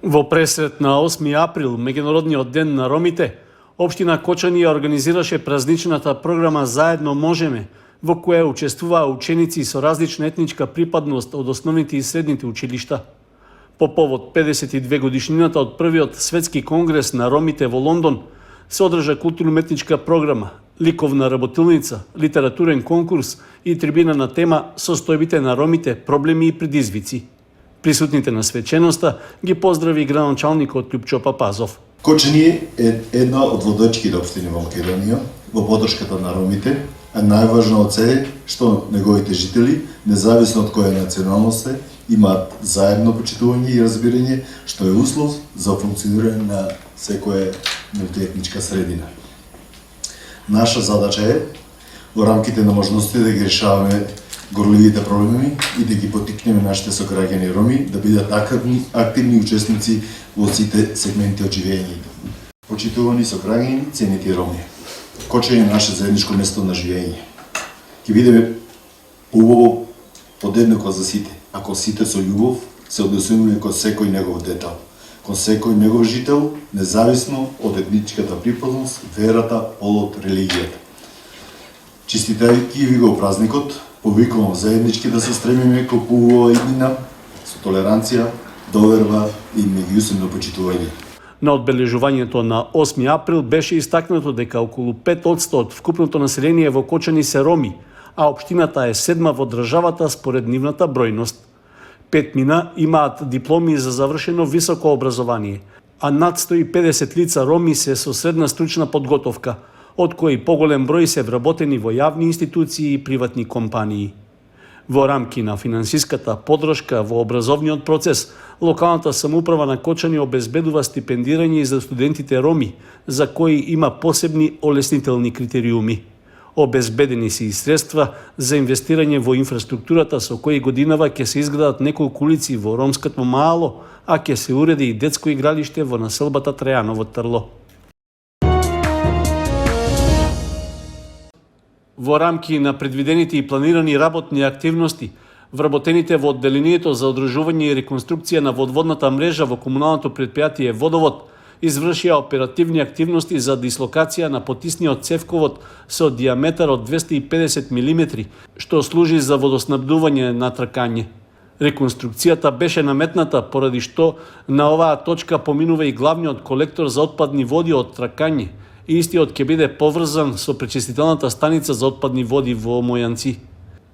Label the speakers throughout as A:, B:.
A: Во пресрет на 8 април, меѓународниот ден на ромите, општина Кочани ја организираше празничната програма Заедно можеме, во која учествуваа ученици со различна етничка припадност од основните и средните училишта. По повод 52 годишнината од првиот светски конгрес на ромите во Лондон, се одржа културно-уметничка програма, ликовна работилница, литературен конкурс и трибина на тема Состојбите на ромите, проблеми и предизвици. Присутните на свеченоста ги поздрави градоначалникот Љупчо Папазов.
B: Кочани е една од водачките општини во Македонија во поддршката на ромите, а најважно од се е што неговите жители, независно од која националност е, имаат заедно почитување и разбирање, што е услов за функционирање на секоја мултиетничка средина. Наша задача е во рамките на можностите да ги решаваме горливите проблеми и да ги поттикнеме нашите сограѓани роми да бидат активни учесници во сите сегменти од живењето. Почитувани сограѓани, цените роми. Кочани е наше заедничко место на живење. Ќе бидеме поубаво подеднакво за сите, ако сите со љубов се однесуваме кон секој негов детал, кон секој негов жител, независно од етничката припадност, верата, полот, религијата. Честитајќи ви го празникот, повикувам заеднички да се стремиме кон поубава иднина со толеранција, доверба и меѓусебно почитување.
A: На одбележувањето на 8 април беше истакнато дека околу 5% од вкупното население во Кочани се роми, а општината е 7 во државата според нивната бројност. 5 имаат дипломи за завршено високо образование, а над 150 лица роми се со средна стручна подготовка, од кои поголем број се вработени во јавни институции и приватни компании. Во рамки на финансиската поддршка во образовниот процес, локалната самоуправа на Кочани обезбедува стипендирање за студентите роми, за кои има посебни олеснителни критериуми. Обезбедени се и средства за инвестирање во инфраструктурата со кои годинава ќе се изградат неколку улици во ромското мало, а ќе се уреди и детско игралиште во населбата Трајаново Трло. Во рамки на предвидените и планирани работни активности, вработените во одделението за одржување и реконструкција на водводната мрежа во комуналното претпријатие Водовод извршија оперативни активности за дислокација на потисниот цевковод со диаметар од 250 мм, што служи за водоснабдување на тркање. Реконструкцијата беше наметната поради што на оваа точка поминува и главниот колектор за отпадни води од тркање, и истиот ќе биде поврзан со пречистителната станица за отпадни води во Мојанци.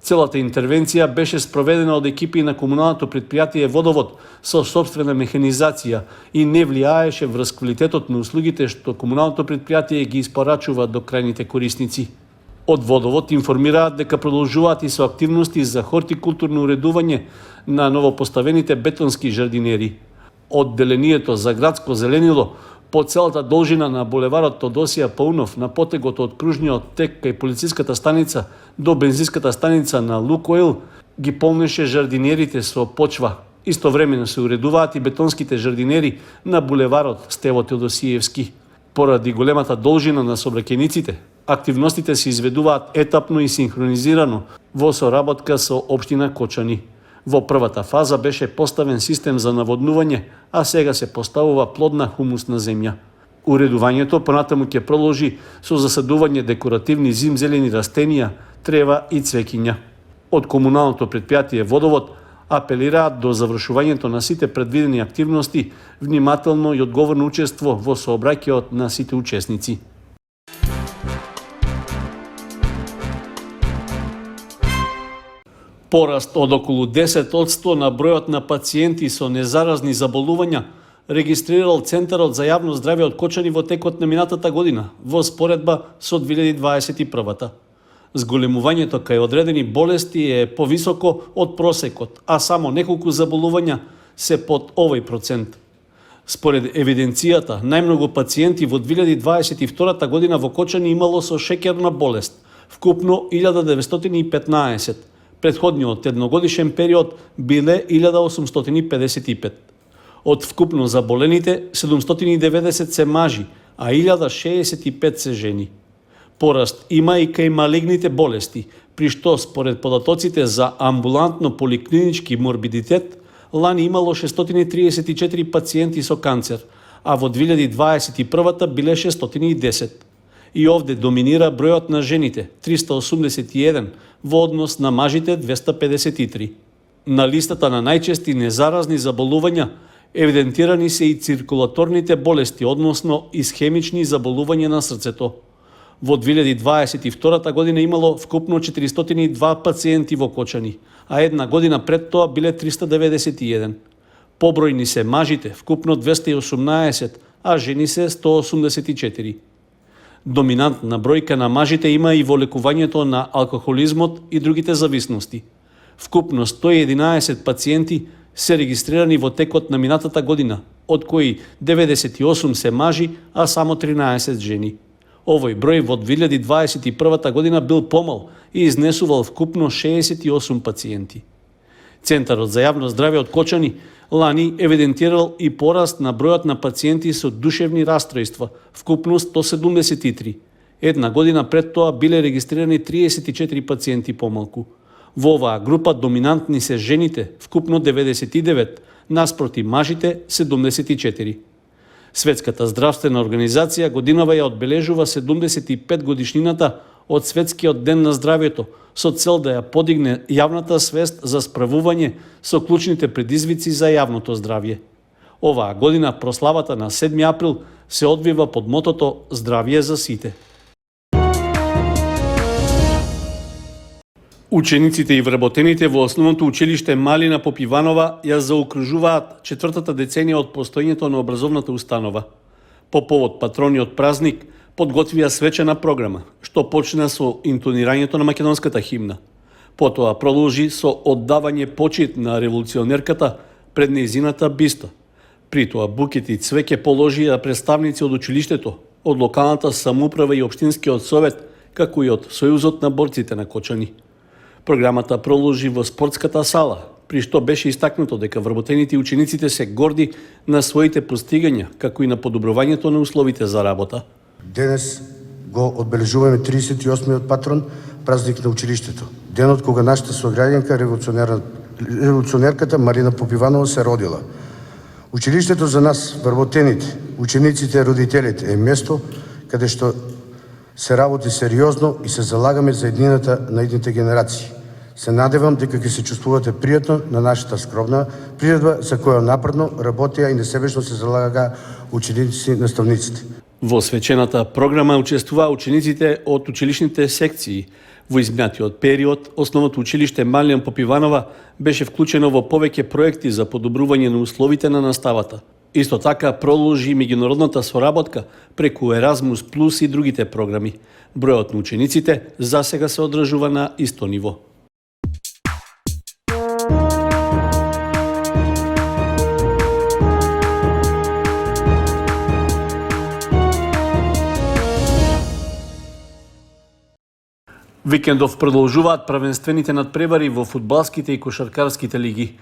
A: Целата интервенција беше спроведена од екипи на комуналното претпријатие Водовод со сопствена механизација и не влијаеше врз квалитетот на услугите што комуналното претпријатие ги испорачува до крајните корисници. Од Водовод информираат дека продолжуваат и со активности за хортикултурно уредување на новопоставените бетонски жардинери. Одделението за градско зеленило по целата должина на булеварот Тодосија Паунов на потегот од кружниот тек кај полициската станица до бензинската станица на Лукойл ги полнеше жардинерите со почва. Истовремено се уредуваат и бетонските жардинери на булеварот Стево Теодосиевски. Поради големата должина на сообраќајниците, активностите се изведуваат етапно и синхронизирано во соработка со општина Кочани. Во првата фаза беше поставен систем за наводнување, а сега се поставува плодна хумусна земја. Уредувањето понатаму ќе продолжи со засадување декоративни зимзелени растенија, трева и цвеќиња. Од комуналното претпријатие Водовод апелираат до завршувањето на сите предвидени активности, внимателно и одговорно учество во сообраќајот на сите учесници. Пораст од околу 10% на бројот на пациенти со незаразни заболувања регистрирал Центарот за јавно здравје од Кочани во текот на минатата година, во споредба со 2021. Зголемувањето кај одредени болести е повисоко од просекот, а само неколку заболувања се под овој процент. Според евиденцијата, најмногу пациенти во 2022 година во Кочани имало со шеќерна болест, вкупно 1915. Предходниот едногодишен период биле 1855. Од вкупно заболените, 790 се мажи, а 1065 се жени. Пораст има и кај малигните болести, при што според податоците за амбулантно поликлинички морбидитет, лани имало 634 пациенти со канцер, а во 2021 биле 610. И овде доминира бројот на жените 381 во однос на мажите 253. На листата на најчести незаразни заболувања евидентирани се и циркулаторните болести, односно исхемични заболувања на срцето. Во 2022 година имало вкупно 402 пациенти во Кочани, а една година пред тоа биле 391. Побројни се мажите, вкупно 218, а жени се 184. Доминантна бројка на мажите има и во лекувањето на алкохолизмот и другите зависности. Вкупно 111 пациенти се регистрирани во текот на минатата година, од кои 98 се мажи, а само 13 жени. Овој број во 2021 година бил помал и изнесувал вкупно 68 пациенти. Центарот за јавно здравје од Кочани лани евидентирал и пораст на бројот на пациенти со душевни растројства, вкупно 173. Една година пред тоа биле регистрирани 34 пациенти помалку. Во оваа група доминантни се жените, вкупно 99, наспроти мажите 74. Светската здравствена организација годинава ја одбележува 75 годишнината од Светскиот ден на здравјето, со цел да ја подигне јавната свест за справување со клучните предизвици за јавното здравје. Оваа година прославата на 7 април се одвива под мотото Здравје за сите. Учениците и вработените во основното училиште Малина Попиванова ја заокружуваат четвртата деценија од постоењето на образовната установа. По повод патрониот празник подготвија свечена програма, што почна со интонирањето на македонската химна. Потоа продолжи со оддавање почит на револуционерката пред нејзината биста. При тоа букети цвеќе положија представници од училиштето, од локалната самоуправа и општинскиот совет, како и од Сојузот на борците на Кочани. Програмата продолжи во спортската сала, при што беше истакнато дека вработените и учениците се горди на своите постигања, како и на подобрувањето на условите за работа.
C: Денес го одбележуваме 38-миот патрон, празник на училиштето. Денот кога нашата сограѓанка, револуционерката Малина Попиванова се родила. Училиштето за нас, вработените, учениците, родителите е место каде што се работи сериозно и се залагаме за еднината на идните генерации. Се надевам дека ќе се чувствувате пријатно на нашата скромна приредба за која напредно работеа и несебешно се залага ученици и наставниците.
A: Во свечената програма учествуваа учениците од училишните секции. Во изминатиот период, основното училиште Малина Попиванова беше вклучено во повеќе проекти за подобрување на условите на наставата. Исто така продолжи меѓународната соработка преку Еразмус Плюс и другите програми. Бројот на учениците засега се одржува на исто ниво. Викендов продолжуваат првенствените надпревари во фудбалските и кошаркарските лиги.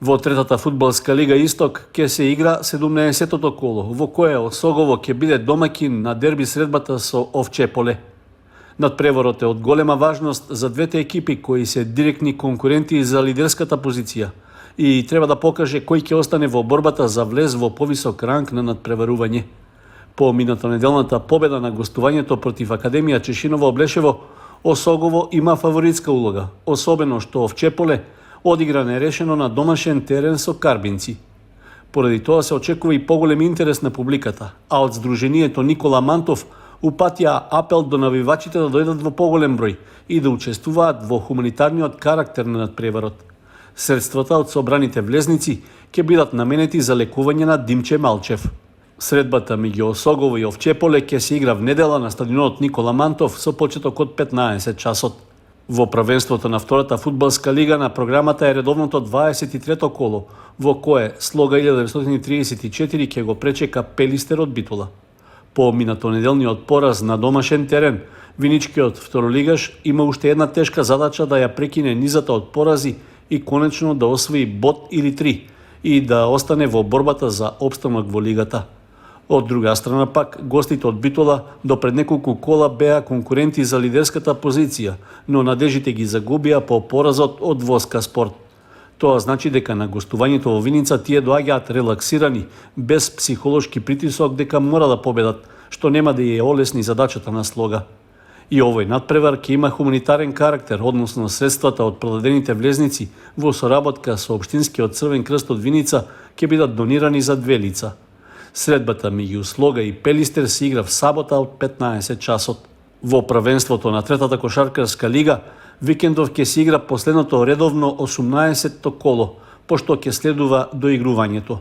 A: Во третата фудбалска лига Исток ќе се игра 17-тото коло, во кое Осогово ќе биде домаќин на дерби средбата со Овчеполе. Надпреворот е од голема важност за двете екипи кои се директни конкуренти за лидерската позиција и треба да покаже кој ќе остане во борбата за влез во повисок ранг на надпреварување. По минатонеделната победа на гостувањето против Академија Чешиново Облешево, Осогово има фаворитска улога, особено што Овчеполе одигра нерешено на домашен терен со Карбинци. Поради тоа се очекува и поголем интерес на публиката, а од Сдруженијето Никола Мантов упатија апел до навивачите да дојдат во поголем број и да учествуваат во хуманитарниот карактер на надпреварот. Средствата од собраните влезници ќе бидат наменети за лекување на Димче Малчев. Средбата меѓу Осогово и Овчеполе ќе се игра внедела на стадионот Никола Мантов со почеток од 15 часот. Во првенството на втората фудбалска лига на програмата е редовното 23-то коло, во кое Слога 1934 ќе го пречека Пелистер од Битола. По минатонеделниот пораз на домашен терен, виничкиот второлигаш има уште една тешка задача да ја прекине низата од порази и конечно да освои бод или 3 и да остане во борбата за опстанок во лигата. Од друга страна пак, гостите од Битола до пред неколку кола беа конкуренти за лидерската позиција, но надежите ги загубија по поразот од Воска Спорт. Тоа значи дека на гостувањето во Виница тие доаѓаат релаксирани, без психолошки притисок дека мора да победат, што нема да ја олесни задачата на слога. И овој надпревар ќе има хуманитарен карактер, односно средствата од продадените влезници во соработка со Општинскиот Црвен крст од Виница ќе бидат донирани за 2 лица. Средбата меѓу Слога и Пелистер се игра в сабота од 15 часот. Во првенството на третата кошаркарска лига, викендов ќе се игра последното редовно 18-то коло, пошто ќе следува доигрувањето.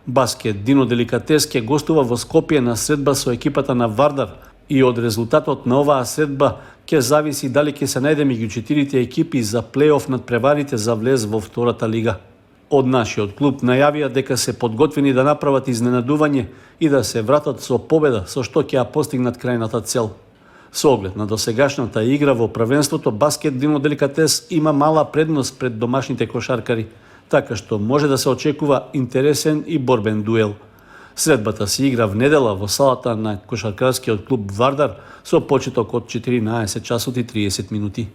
A: Баскет Дино Деликатес ќе гостува во Скопје на средба со екипата на Вардар и од резултатот на оваа средба ќе зависи дали ќе се најде меѓу 4 екипи за плейоф над преварите за влез во втората лига. Од нашиот клуб најавија дека се подготвени да направат изненадување и да се вратат со победа, со што ќе ја постигнат крајната цел. Со оглед на досегашната игра во првенството, Баскет Дино Деликатес има мала предност пред домашните кошаркари, така што може да се очекува интересен и борбен дуел. Средбата се игра в недела во салата на кошаркарскиот клуб Вардар со почеток од 14 часот и 30 минути.